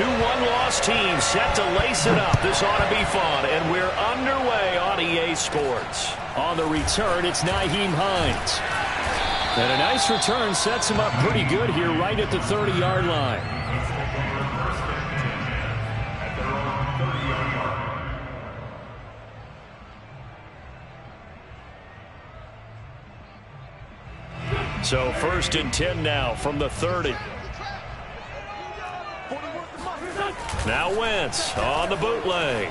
one-loss team set to lace it up. This ought to be fun, and we're underway on EA Sports. On the return, it's Nyheim Hines. And a nice return sets him up pretty good here right at the 30-yard line. So 1st and 10 now from the 30. Now Wentz on the bootleg.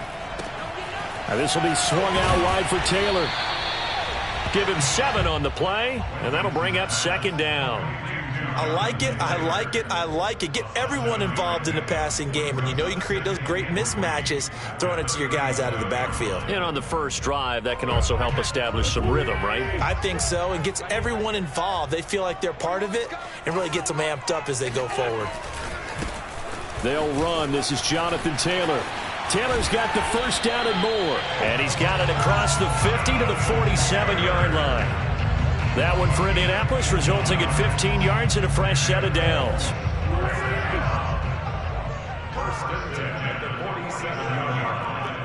Now this will be swung out wide for Taylor. Give him 7 on the play, and that'll bring up 2nd down. I like it, I like it, I like it. Get everyone involved in the passing game, and you know you can create those great mismatches throwing it to your guys out of the backfield. And on the first drive, that can also help establish some rhythm, right? I think so, and gets everyone involved. They feel like they're part of it, and really gets them amped up as they go forward. They'll run. This is Jonathan Taylor. Taylor's got the first down and more. And he's got it across the 50 to the 47-yard line. That one for Indianapolis, resulting in 15 yards and a fresh set of downs. First and 10 at the 47-yard line.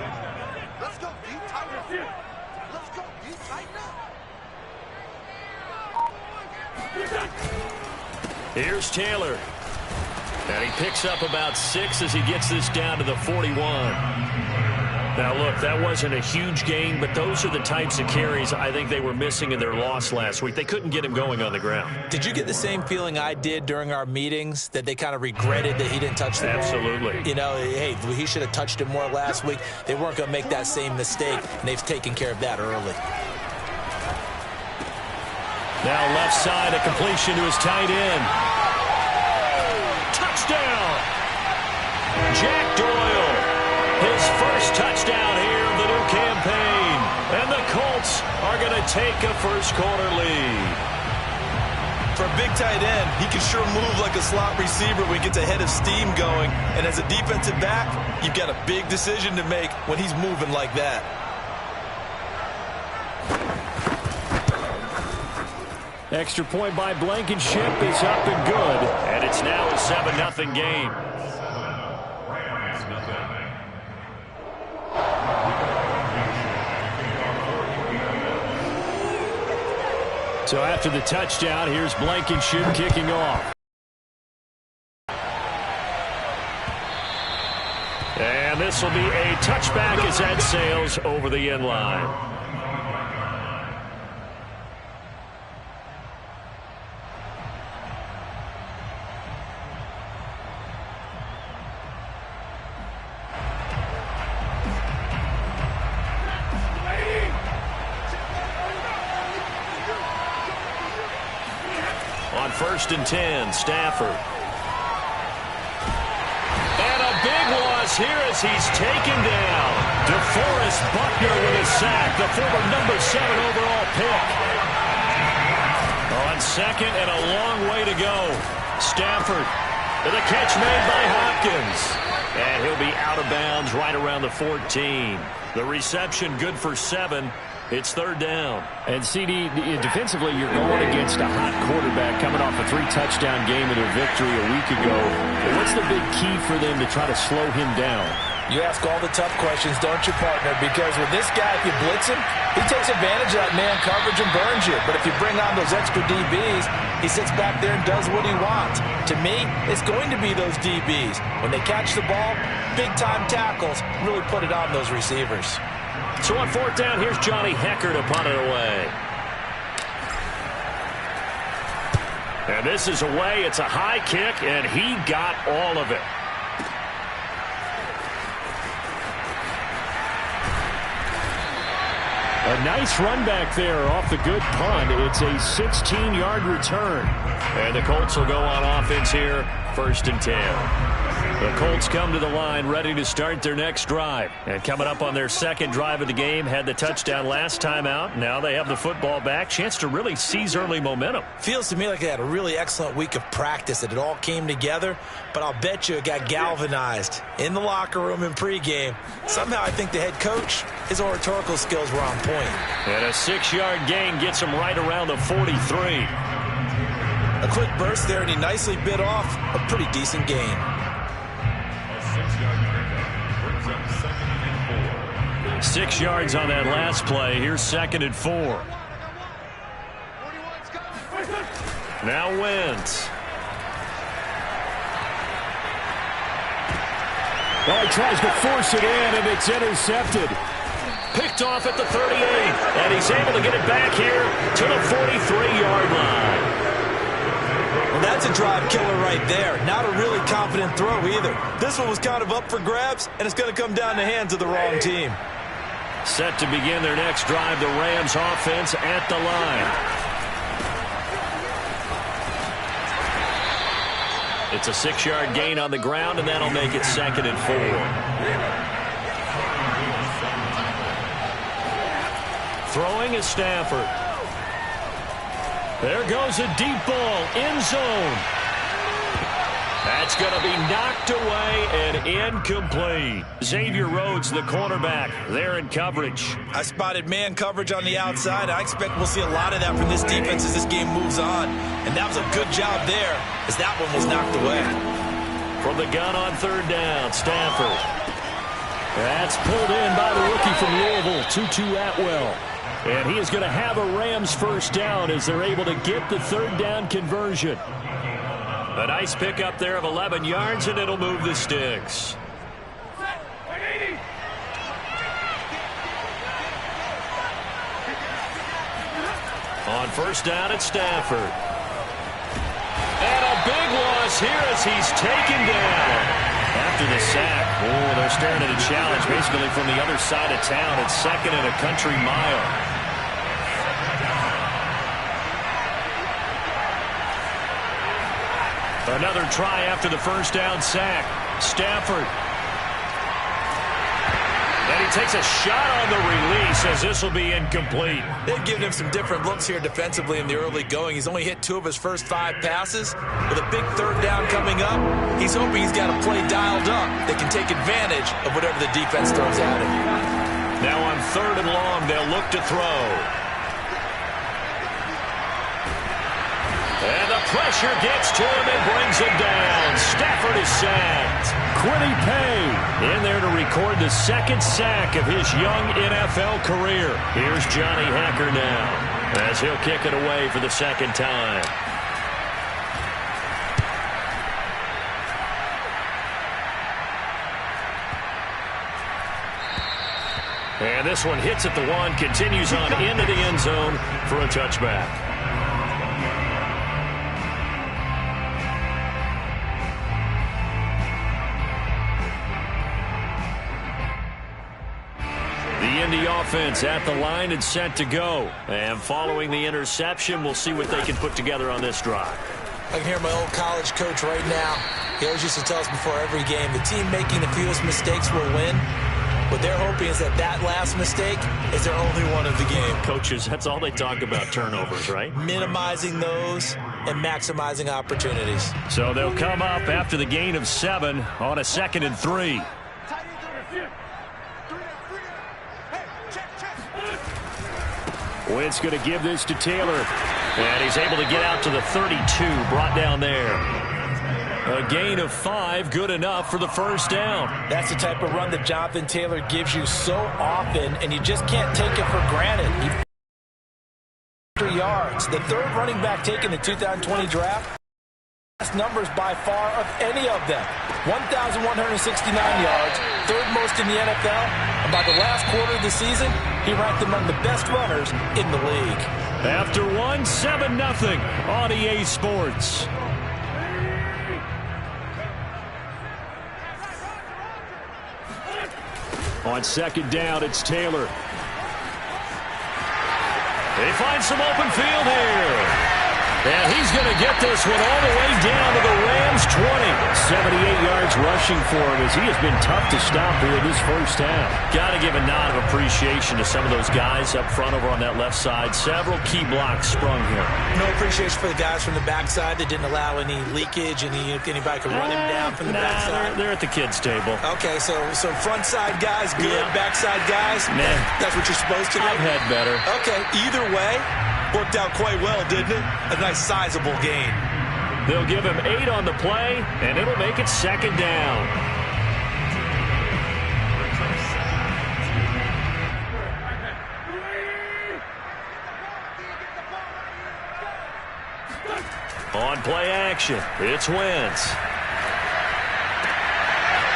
Let's go, deep tight. Let's go, deep tight now. Here's Taylor. And he picks up about 6 as he gets this down to the 41. Now, look, that wasn't a huge gain, but those are the types of carries I think they were missing in their loss last week. They couldn't get him going on the ground. Did you get the same feeling I did during our meetings, that they kind of regretted that he didn't touch the ball? Absolutely. You know, hey, he should have touched it more last week. They weren't going to make that same mistake, and they've taken care of that early. Now left side, a completion to his tight end. Touchdown! Jack Doyle, his first touchdown here of the new campaign. And the Colts are going to take a first-quarter lead. For a big tight end, he can sure move like a slot receiver when he gets a head of steam going. And as a defensive back, you've got a big decision to make when he's moving like that. Extra point by Blankenship is up and good. And it's now a 7-0 game. So after the touchdown, here's Blankenship kicking off. And this will be a touchback as that sails over the end line. On 1st and 10, Stafford. And a big loss here as he's taken down. DeForest Buckner with a sack, the former number 7 overall pick. On 2nd and a long way to go. Stafford with a catch made by Hopkins. And he'll be out of bounds right around the 14. The reception good for 7. It's 3rd down. And CD, defensively, you're going against a hot quarterback coming off a 3-touchdown game in their victory a week ago. What's the big key for them to try to slow him down? You ask all the tough questions, don't you, partner? Because with this guy, if you blitz him, he takes advantage of that man coverage and burns you. But if you bring on those extra DBs, he sits back there and does what he wants. To me, it's going to be those DBs. When they catch the ball, big-time tackles really put it on those receivers. So on 4th down, here's Johnny Hecker to punt it away. And this is away. It's a high kick, and he got all of it. A nice run back there off the good punt. It's a 16-yard return. And the Colts will go on offense here, 1st and 10. The Colts come to the line ready to start their next drive. And coming up on their 2nd drive of the game, had the touchdown last time out. Now they have the football back. Chance to really seize early momentum. Feels to me like they had a really excellent week of practice, that it all came together. But I'll bet you it got galvanized in the locker room in pregame. Somehow I think the head coach, his oratorical skills were on point. And a 6-yard gain gets him right around the 43. A quick burst there, and he nicely bit off a pretty decent gain. 6 yards on that last play. Here's 2nd and 4. Now Wentz. Well, he tries to force it in, and it's intercepted. Picked off at the 38, and he's able to get it back here to the 43-yard line. Well, that's a drive killer right there. Not a really confident throw either. This one was kind of up for grabs, and it's going to come down the hands of the wrong team. Set to begin their next drive, the Rams offense at the line. It's a 6-yard gain on the ground, and that'll make it 2nd and 4. Throwing is Stafford. There goes a deep ball, end zone. That's going to be knocked away and incomplete. Xavier Rhodes, the cornerback, there in coverage. I spotted man coverage on the outside. I expect we'll see a lot of that from this defense as this game moves on. And that was a good job there as that one was knocked away. From the gun on 3rd down, Stafford. That's pulled in by the rookie from Louisville, Tutu Atwell. And he is going to have a Rams first down as they're able to get the 3rd down conversion. A nice pickup there of 11 yards, and it'll move the sticks. On 1st down, it's Stafford. And a big loss here as he's taken down. After the sack, they're staring at a challenge basically from the other side of town. It's 2nd and a country mile. Another try after the 1st down sack. Stafford. And he takes a shot on the release as this will be incomplete. They've given him some different looks here defensively in the early going. He's only hit 2 of his first 5 passes. With a big 3rd down coming up, he's hoping he's got a play dialed up that can take advantage of whatever the defense throws at him. Now on 3rd and long, they'll look to throw. And the pressure gets to him and brings him down. Stafford is sacked. Quiddy Pay in there to record the 2nd sack of his young NFL career. Here's Johnny Hacker now as he'll kick it away for the 2nd time. And this one hits at the 1, continues on into the end zone for a touchback. The offense at the line and set to go. And following the interception, we'll see what they can put together on this drive. I can hear my old college coach right now. He always used to tell us before every game, the team making the fewest mistakes will win. What they're hoping is that last mistake is their only one of the game. Coaches, that's all they talk about, turnovers, right? Minimizing those and maximizing opportunities. So they'll come up after the gain of 7 on a 2nd and 3. Wentz going to give this to Taylor. And he's able to get out to the 32, brought down there. A gain of 5, good enough for the 1st down. That's the type of run that Jonathan Taylor gives you so often, and you just can't take it for granted. 3 yards. The 3rd running back taken in the 2020 draft. Best numbers by far of any of them. 1,169 yards, 3rd most in the NFL, and by the last quarter of the season, he ranked among the best runners in the league. After 1, 7-0 on EA Sports. On 2nd down, it's Taylor. They find some open field here. And he's going to get this one all the way down to the Rams 20. 78 yards rushing for him as he has been tough to stop here this 1st half. Got to give a nod of appreciation to some of those guys up front over on that left side. Several key blocks sprung here. No appreciation for the guys from the backside that didn't allow any leakage, anybody could run him down from the backside. They're at the kids' table. Okay, so front side guys good, Yeah. backside guys, that's what you're supposed to do? I've had better. Okay, either way, worked out quite well, didn't it? A nice sizable gain. They'll give him 8 on the play, and it'll make it 2nd down. On play action, it's Wentz.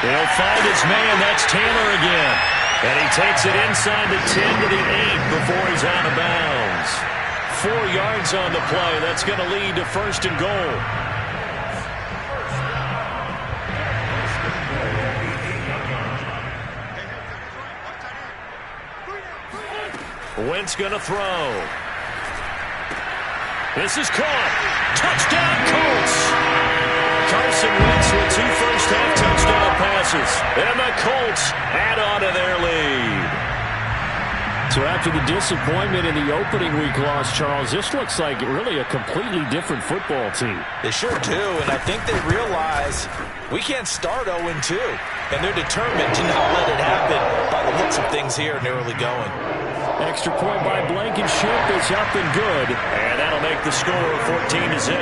He'll find his man. That's Taylor again. And he takes it inside the 10 to the 8 before he's out of bounds. 4 yards on the play. That's going to lead to 1st and goal. Wentz going to throw. This is caught. Touchdown, Colts. Carson Wentz with 2 first-half touchdown passes. And the Colts add on to their lead. So after the disappointment in the opening week loss, Charles, this looks like really a completely different football team. They sure do, and I think they realize we can't start 0-2. And they're determined to not let it happen by the looks of things here in the early going. Extra point by Blankenship is up and good. And that'll make the score 14-0.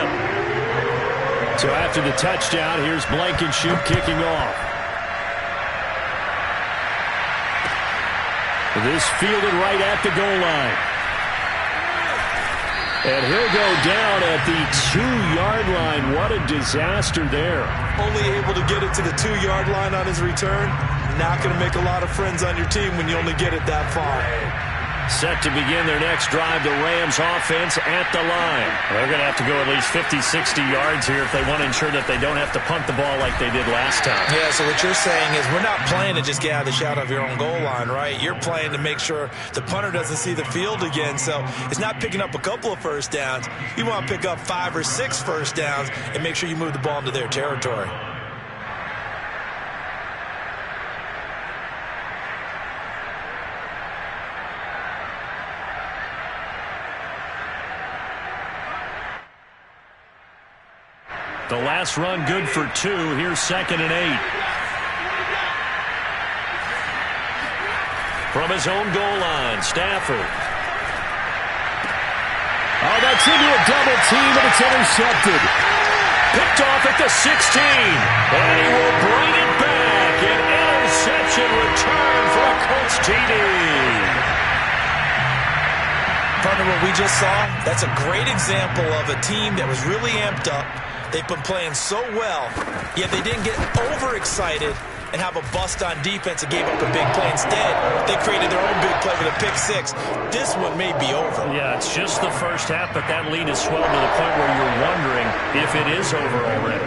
So after the touchdown, here's Blankenship kicking off. This fielded right at the goal line. And he'll go down at the 2-yard line. What a disaster there. Only able to get it to the 2-yard line on his return. Not going to make a lot of friends on your team when you only get it that far. Set to begin their next drive, the Rams offense at the line. They're going to have to go at least 50, 60 yards here if they want to ensure that they don't have to punt the ball like they did last time. Yeah, so what you're saying is we're not playing to just get out of the shadow of your own goal line, right? You're playing to make sure the punter doesn't see the field again. So it's not picking up a couple of first downs. You want to pick up 5 or 6 first downs and make sure you move the ball into their territory. The last run good for 2. Here's 2nd and 8. From his own goal line, Stafford. Oh, that's into a double team, and it's intercepted. Picked off at the 16. And he will bring it back. An interception return for a Colts TD. Partner, what we just saw, that's a great example of a team that was really amped up. They've been playing so well, yet they didn't get overexcited and have a bust on defense and gave up a big play. Instead, they created their own big play with a pick 6. This one may be over. Yeah, it's just the first half, but that lead has swelled to the point where you're wondering if it is over already.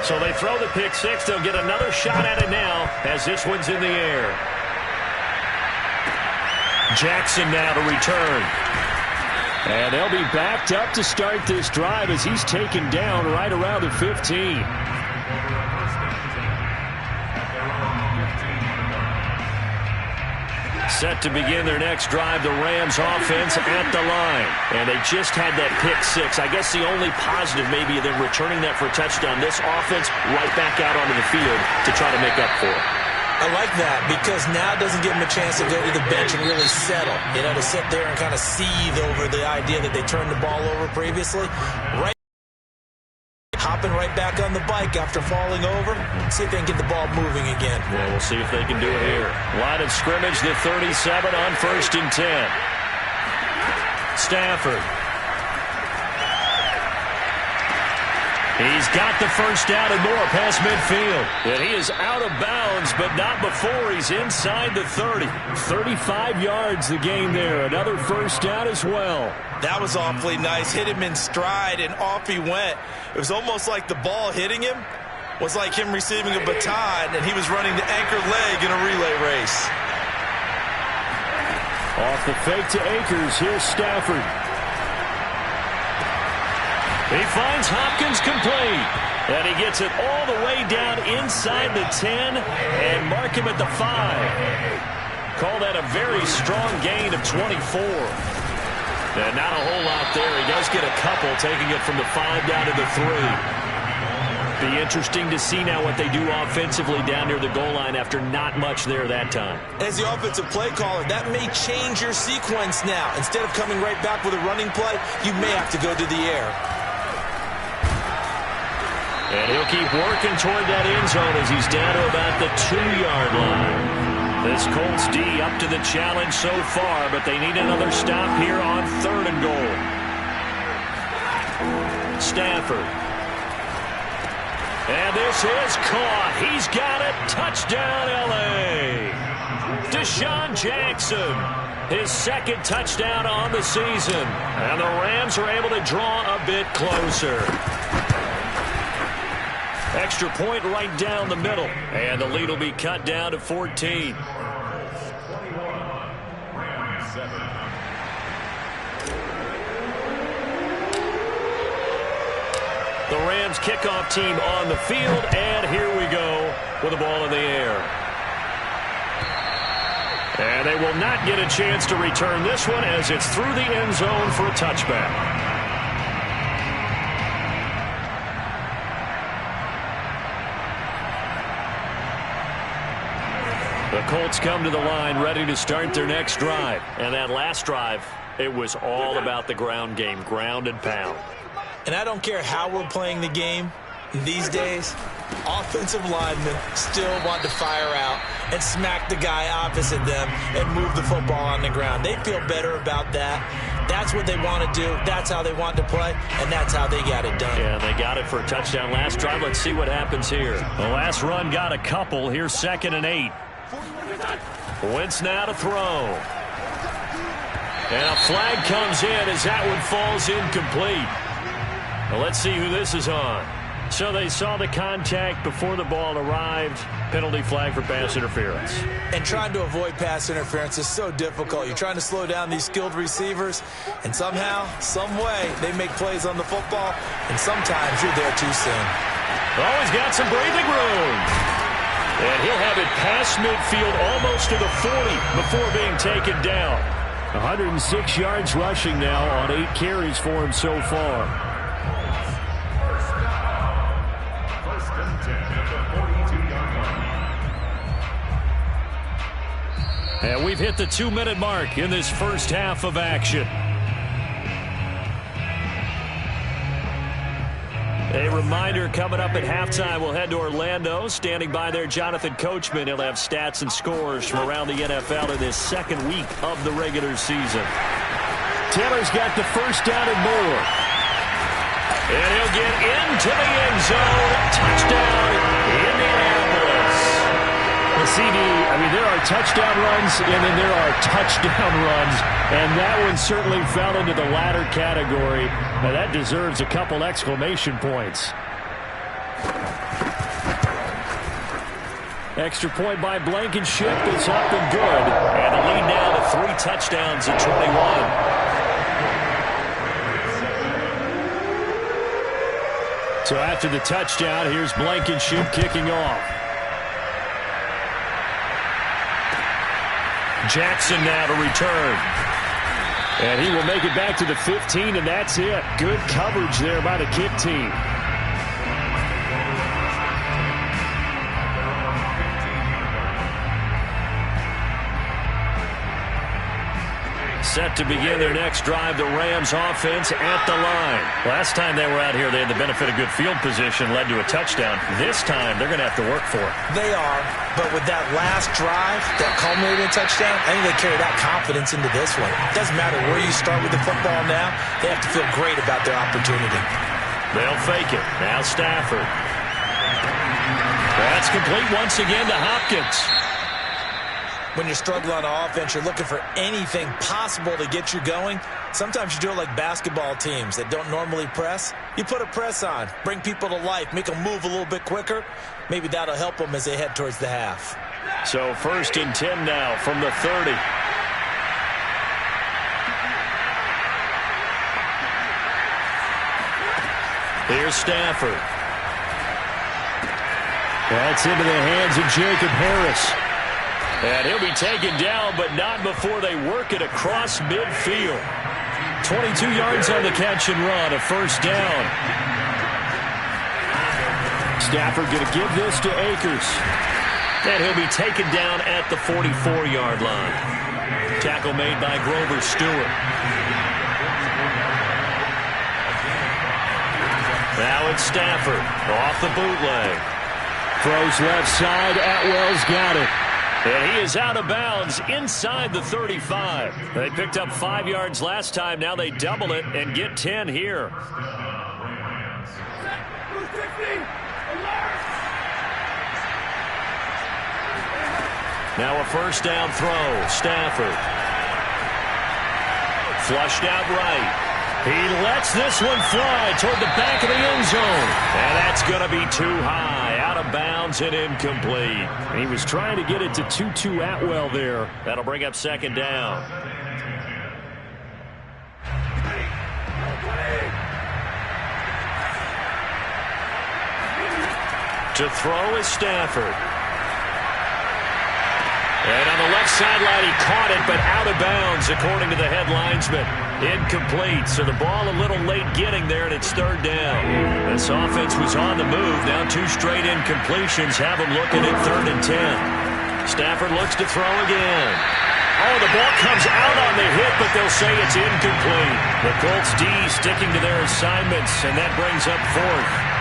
So they throw the pick 6. They'll get another shot at it now as this one's in the air. Jackson now to return. And they'll be backed up to start this drive as he's taken down right around the 15. Set to begin their next drive, the Rams offense at the line. And they just had that pick 6. I guess the only positive maybe of them returning that for a touchdown. This offense right back out onto the field to try to make up for it. I like that because now it doesn't give them a chance to go to the bench and really settle. You know, to sit there and kind of seethe over the idea that they turned the ball over previously. Right, hopping right back on the bike after falling over. See if they can get the ball moving again. Well, we'll see if they can do it here. Line of scrimmage, the 37 on 1st and 10. Stafford. He's got the first down and more past midfield. And he is out of bounds, but not before he's inside the 30. 35 yards the game there. Another first down as well. That was awfully nice. Hit him in stride, and off he went. It was almost like the ball hitting him was like him receiving a baton, and he was running the anchor leg in a relay race. Off the fake to Akers. Here's Stafford. He finds Hopkins complete. And he gets it all the way down inside the 10 and mark him at the 5. Call that a very strong gain of 24. And not a whole lot there. He does get a couple, taking it from the 5 down to the 3. Be interesting to see now what they do offensively down near the goal line after not much there that time. As the offensive play caller, that may change your sequence now. Instead of coming right back with a running play, you may have to go to the air. And he'll keep working toward that end zone as he's down to about the 2-yard line. This Colts D up to the challenge so far, but they need another stop here on 3rd and goal. Stafford. And this is caught. He's got it. Touchdown, L.A. Deshaun Jackson, his second touchdown on the season. And the Rams are able to draw a bit closer. Extra point right down the middle. And the lead will be cut down to 14. The Rams kickoff team on the field, and here we go with the ball in the air. And they will not get a chance to return this one as it's through the end zone for a touchback. The Colts come to the line ready to start their next drive. And that last drive, it was all about the ground game, ground and pound. And I don't care how we're playing the game these days, offensive linemen still want to fire out and smack the guy opposite them and move the football on the ground. They feel better about that. That's what they want to do. That's how they want to play, and that's how they got it done. Yeah, they got it for a touchdown last drive. Let's see what happens here. The last run got a couple. Here's 2nd and 8. Wentz now to throw. And a flag comes in as that one falls incomplete. Well, let's see who this is on. So they saw the contact before the ball arrived. Penalty flag for pass interference. And trying to avoid pass interference is so difficult. You're trying to slow down these skilled receivers, and somehow, some way, they make plays on the football, and sometimes you're there too soon. Oh, he's got some breathing room. And he'll have it past midfield almost to the 40 before being taken down. 106 yards rushing now on 8 carries for him so far. And we've hit the 2-minute mark in this first half of action. A reminder, coming up at halftime, we'll head to Orlando. Standing by there, Jonathan Coachman. He'll have stats and scores from around the NFL in this second week of the regular season. Taylor's got the first down and more. And he'll get into the end zone. Touchdown, Indianapolis. The CD, I mean, there are touchdown runs, and then there are touchdown runs, and that one certainly fell into the latter category. Now, that deserves a couple exclamation points. Extra point by Blankenship is up and good. And the lead now to 3 touchdowns at 21. So after the touchdown, here's Blankenship kicking off. Jackson now to return. And he will make it back to the 15, and that's it. Good coverage there by the kick team. Set to begin their next drive, the Rams offense at the line. Last time they were out here, they had the benefit of good field position, led to a touchdown. This time, they're going to have to work for it. They are, but with that last drive, that culminating touchdown, I think they carry that confidence into this one. It doesn't matter where you start with the football now, they have to feel great about their opportunity. They'll fake it. Now Stafford. That's complete once again to Hopkins. When you're struggling on offense, you're looking for anything possible to get you going. Sometimes you do it like basketball teams that don't normally press. You put a press on, bring people to life, make them move a little bit quicker. Maybe that'll help them as they head towards the half. So 1st and 10 now from the 30. Here's Stafford. That's into the hands of Jacob Harris. And he'll be taken down, but not before they work it across midfield. 22 yards on the catch and run, a first down. Stafford going to give this to Akers. And he'll be taken down at the 44-yard line. Tackle made by Grover Stewart. Now it's Stafford off the bootleg. Throws left side. Atwell's got it. And he is out of bounds inside the 35. They picked up 5 yards last time. Now they double it and get 10 here. Now a first down throw. Stafford. Flushed out right. He lets this one fly toward the back of the end zone. And that's going to be too high. Out of bounds and incomplete. And he was trying to get it to Tutu Atwell there. That'll bring up second down. To throw is Stafford. And on the left sideline, he caught it, but out of bounds, according to the head linesman. Incomplete, so the ball a little late getting there, and it's third down. This offense was on the move. Now 2 straight incompletions have them looking at 3rd and 10. Stafford looks to throw again. Oh, the ball comes out on the hit, but they'll say it's incomplete. The Colts D sticking to their assignments, and that brings up 4th.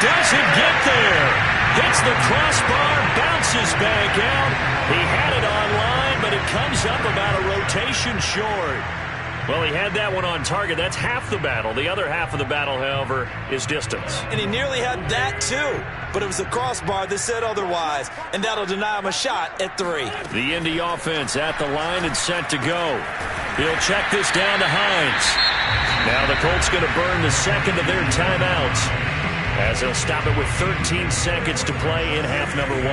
Doesn't get there. Hits the crossbar, bounces back out. He had it online, but it comes up about a rotation short. Well, he had that one on target. That's half the battle. The other half of the battle, however, is distance. And he nearly had that, too. But it was the crossbar that said otherwise, and that'll deny him a shot at 3. The Indy offense at the line and set to go. He'll check this down to Hines. Now the Colts going to burn the second of their timeouts, as he'll stop it with 13 seconds to play in half number 1.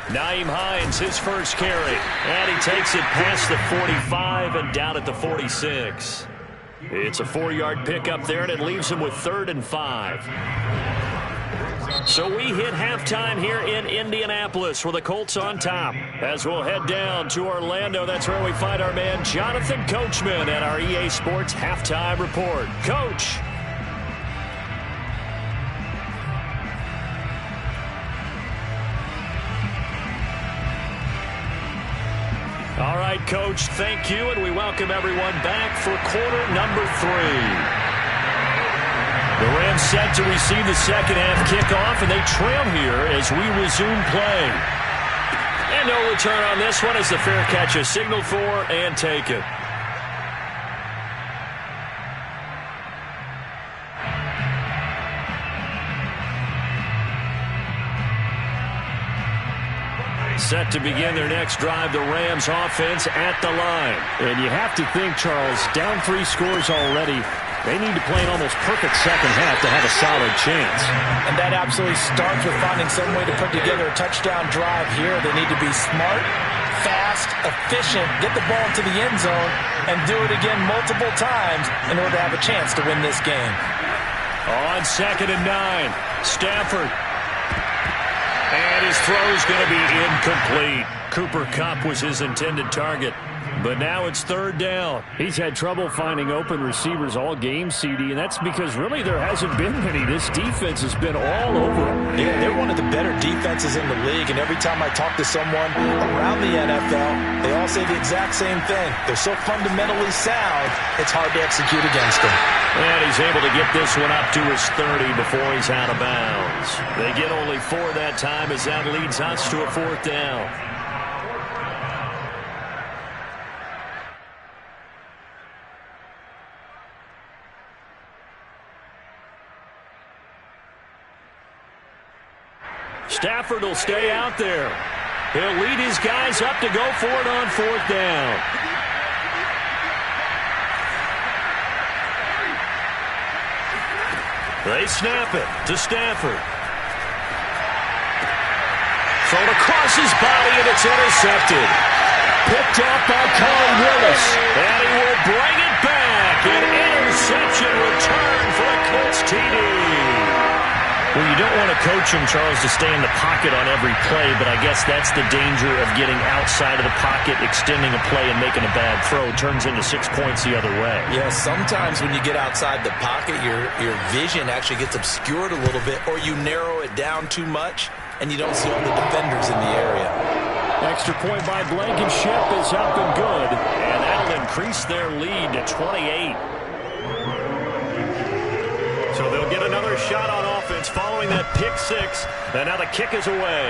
Nyheim Hines, his first carry. And he takes it past the 45 and down at the 46. It's a 4-yard pickup there, and it leaves him with 3rd and 5. So we hit halftime here in Indianapolis with the Colts on top. As we'll head down to Orlando, that's where we find our man Jonathan Coachman at our EA Sports Halftime Report. Coach. All right, Coach, thank you, and we welcome everyone back for quarter number 3. The Rams set to receive the second half kickoff, and they trail here as we resume play. And no return on this one as the fair catch is signaled for and taken. Set to begin their next drive, the Rams offense at the line. And you have to think, Charles, down 3 scores already. They need to play an almost perfect second half to have a solid chance. And that absolutely starts with finding some way to put together a touchdown drive here. They need to be smart, fast, efficient, get the ball into the end zone, and do it again multiple times in order to have a chance to win this game. On 2nd and 9, Stafford. And his throw's going to be incomplete. Cooper Kupp was his intended target. But now it's 3rd down. He's had trouble finding open receivers all game, CD, and that's because really there hasn't been many. This defense has been all over him. Yeah, they're one of the better defenses in the league, and every time I talk to someone around the NFL, they all say the exact same thing. They're so fundamentally sound, it's hard to execute against them. And he's able to get this one up to his 30 before he's out of bounds. They get only 4 that time as that leads us to a 4th down. Stafford will stay out there. He'll lead his guys up to go for it on 4th down. They snap it to Stafford. Thrown across his body, and it's intercepted. Picked off by Colin Willis. And he will bring it back. An interception return for a Colts TD. Well, you don't want to coach him, Charles, to stay in the pocket on every play, but I guess that's the danger of getting outside of the pocket, extending a play, and making a bad throw. Turns into 6 points the other way. Yeah, sometimes when you get outside the pocket, your vision actually gets obscured a little bit, or you narrow it down too much, and you don't see all the defenders in the area. Extra point by Blankenship is up and good. And that'll increase their lead to 28. So they'll get another shot on offense following that pick six. And now the kick is away.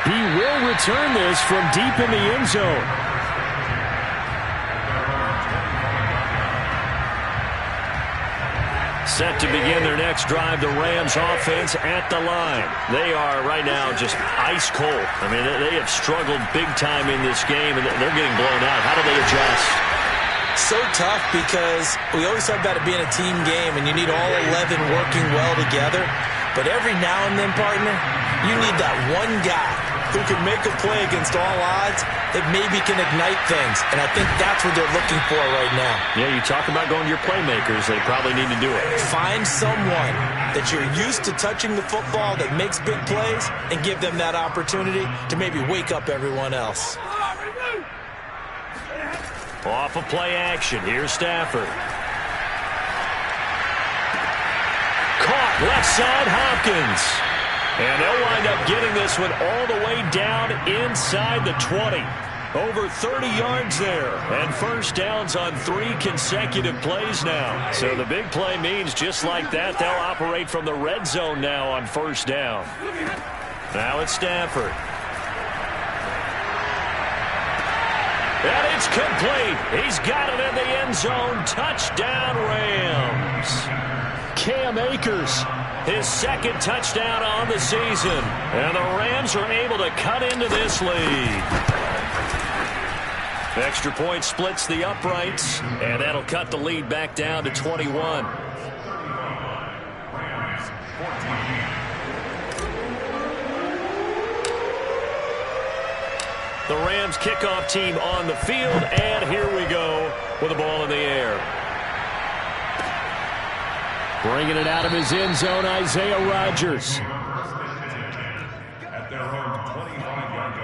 He will return this from deep in the end zone. Set to begin their next drive, the Rams offense at the line. They are right now just ice cold. I mean, they have struggled big time in this game, and they're getting blown out. How do they adjust? So tough because we always talk about it being a team game, and you need all 11 working well together. But every now and then, partner, you need that one guy who can make a play against all odds that maybe can ignite things. And I think that's what they're looking for right now. Yeah, you talk about going to your playmakers. They probably need to do it. Find someone that you're used to touching the football that makes big plays and give them that opportunity to maybe wake up everyone else. Off of play action. Here's Stafford. Caught left side, Hopkins. And they'll wind up getting this one all the way down inside the 20. Over 30 yards there. And first downs on 3 consecutive plays now. So the big play means just like that, they'll operate from the red zone now on first down. Now it's Stafford. And it's complete. He's got it in the end zone. Touchdown, Rams. Cam Akers. His second touchdown on the season. And the Rams are able to cut into this lead. Extra point splits the uprights. And that'll cut the lead back down to 21. The Rams kickoff team on the field. And here we go with the ball in the air. Bringing it out of his end zone, Isaiah Rodgers. At their own 25-yard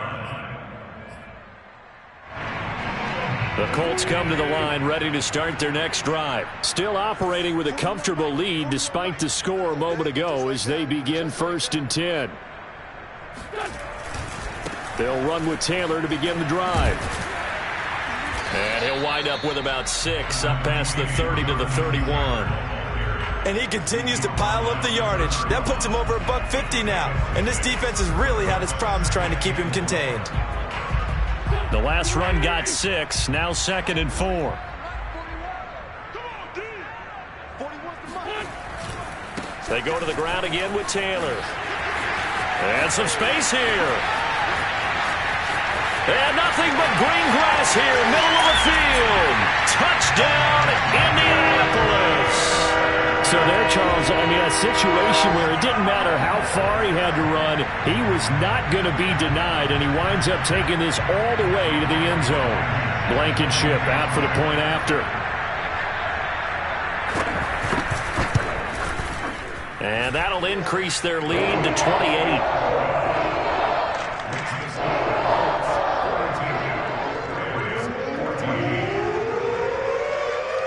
line. The Colts come to the line ready to start their next drive. Still operating with a comfortable lead despite the score a moment ago as they begin 1st and 10. They'll run with Taylor to begin the drive. And he'll wind up with about 6 up past the 30 to the 31. And he continues to pile up the yardage. That puts him over $150 now. And this defense has really had its problems trying to keep him contained. The last run got 6. Now 2nd and 4. They go to the ground again with Taylor. And some space here. And nothing but green grass here, middle of the field. Touchdown, Indianapolis. So there, Charles, I mean, a situation where it didn't matter how far he had to run, he was not going to be denied, and he winds up taking this all the way to the end zone. Blankenship out for the point after. And that'll increase their lead to 28.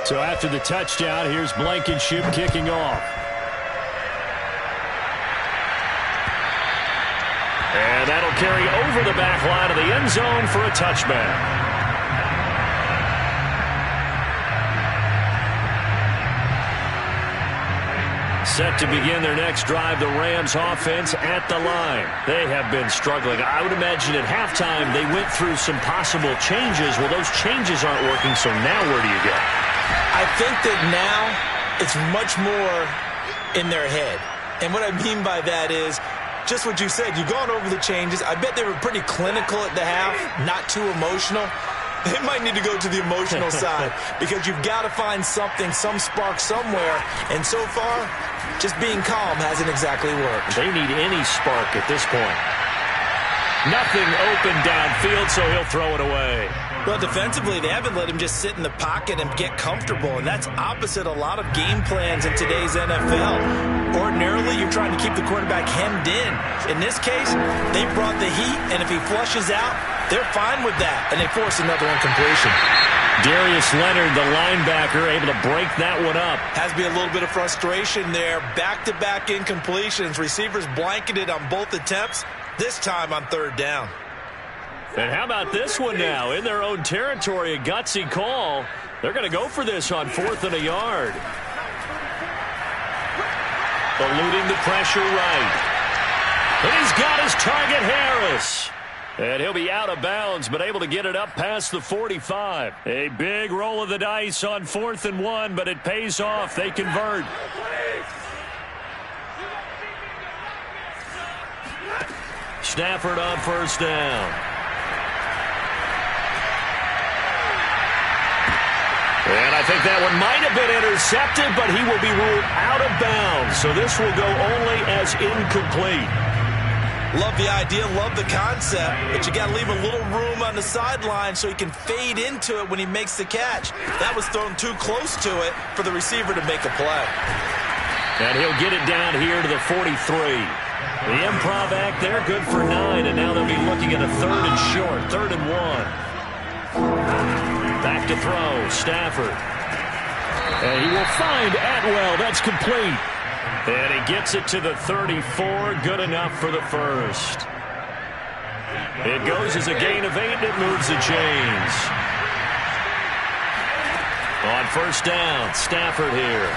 So after the touchdown, here's Blankenship kicking off. And that'll carry over the back line of the end zone for a touchback. Set to begin their next drive, the Rams offense at the line. They have been struggling. I would imagine at halftime they went through some possible changes. Well, those changes aren't working, so now where do you go? I think that now it's much more in their head. And what I mean by that is just what you said. You've gone over the changes. I bet they were pretty clinical at the half, not too emotional. They might need to go to the emotional side because you've got to find something, some spark somewhere. And so far, just being calm hasn't exactly worked. They need any spark at this point. Nothing open downfield, so he'll throw it away. Well, defensively, they haven't let him just sit in the pocket and get comfortable, and that's opposite a lot of game plans in today's NFL. Ordinarily, you're trying to keep the quarterback hemmed in. In this case, they brought the heat, and if he flushes out, they're fine with that, and they force another incompletion. Darius Leonard, the linebacker, able to break that one up. Has to be a little bit of frustration there. Back-to-back incompletions. Receivers blanketed on both attempts, this time on 3rd down. And how about this one now? In their own territory, a gutsy call. They're going to go for this on 4th and a yard. Eluding the pressure right. And he's got his target, Harris. And he'll be out of bounds, but able to get it up past the 45. A big roll of the dice on 4th and 1, but it pays off. They convert. Stafford on 1st down. And I think that one might have been intercepted, but he will be ruled out of bounds. So this will go only as incomplete. Love the idea, love the concept, but you got to leave a little room on the sideline so he can fade into it when he makes the catch. That was thrown too close to it for the receiver to make a play. And he'll get it down here to the 43. The improv act there, good for 9, and now they'll be looking at a 3rd and short, 3rd and 1. Back to throw, Stafford. And he will find Atwell. That's complete. And he gets it to the 34, good enough for the first. It goes as a gain of 8, and it moves the chains. On 1st down, Stafford here.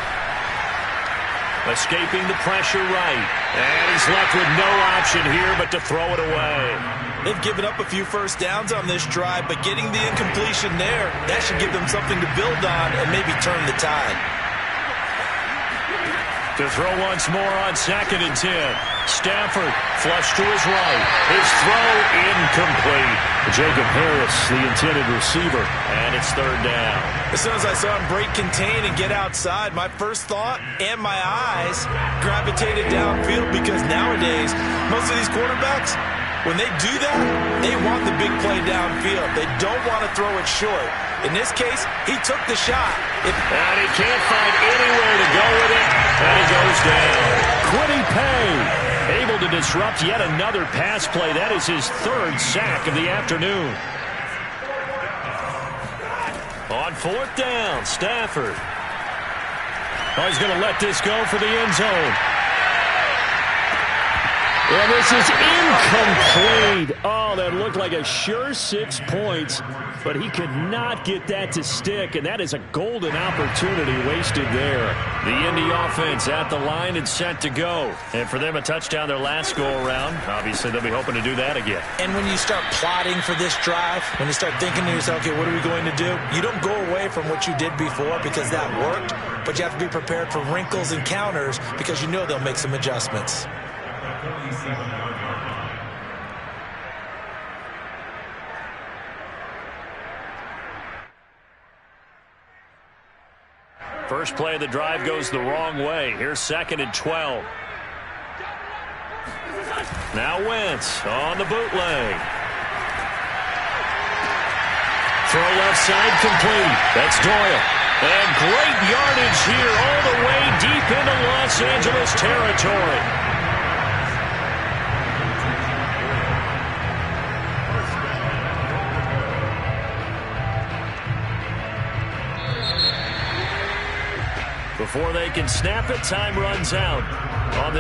Escaping the pressure right. And he's left with no option here but to throw it away. They've given up a few first downs on this drive, but getting the incompletion there, that should give them something to build on and maybe turn the tide. To throw once more on 2nd and 10. Stafford flush to his right. His throw incomplete. Jacob Harris, the intended receiver. And it's 3rd down. As soon as I saw him break contain and get outside, my first thought and my eyes gravitated downfield, because nowadays, most of these quarterbacks, when they do that, they want the big play downfield. They don't want to throw it short. In this case, he took the shot. And he can't find anywhere to go with it. And he goes down. Quiddy Pay, able to disrupt yet another pass play. That is his 3rd sack of the afternoon. On 4th down, Stafford. Oh, he's going to let this go for the end zone. And this is incomplete. Oh, that looked like a sure 6 points, but he could not get that to stick, and that is a golden opportunity wasted there. The Indy offense at the line and set to go. And for them, a touchdown their last go-around. Obviously, they'll be hoping to do that again. And when you start plotting for this drive, when you start thinking to yourself, okay, what are we going to do? You don't go away from what you did before because that worked, but you have to be prepared for wrinkles and counters because you know they'll make some adjustments. First play of the drive goes the wrong way. Here's 2nd and 12. Now Wentz on the bootleg. Throw left side complete. That's Doyle. And great yardage here all the way deep into Los Angeles territory. Before they can snap it, time runs out on this.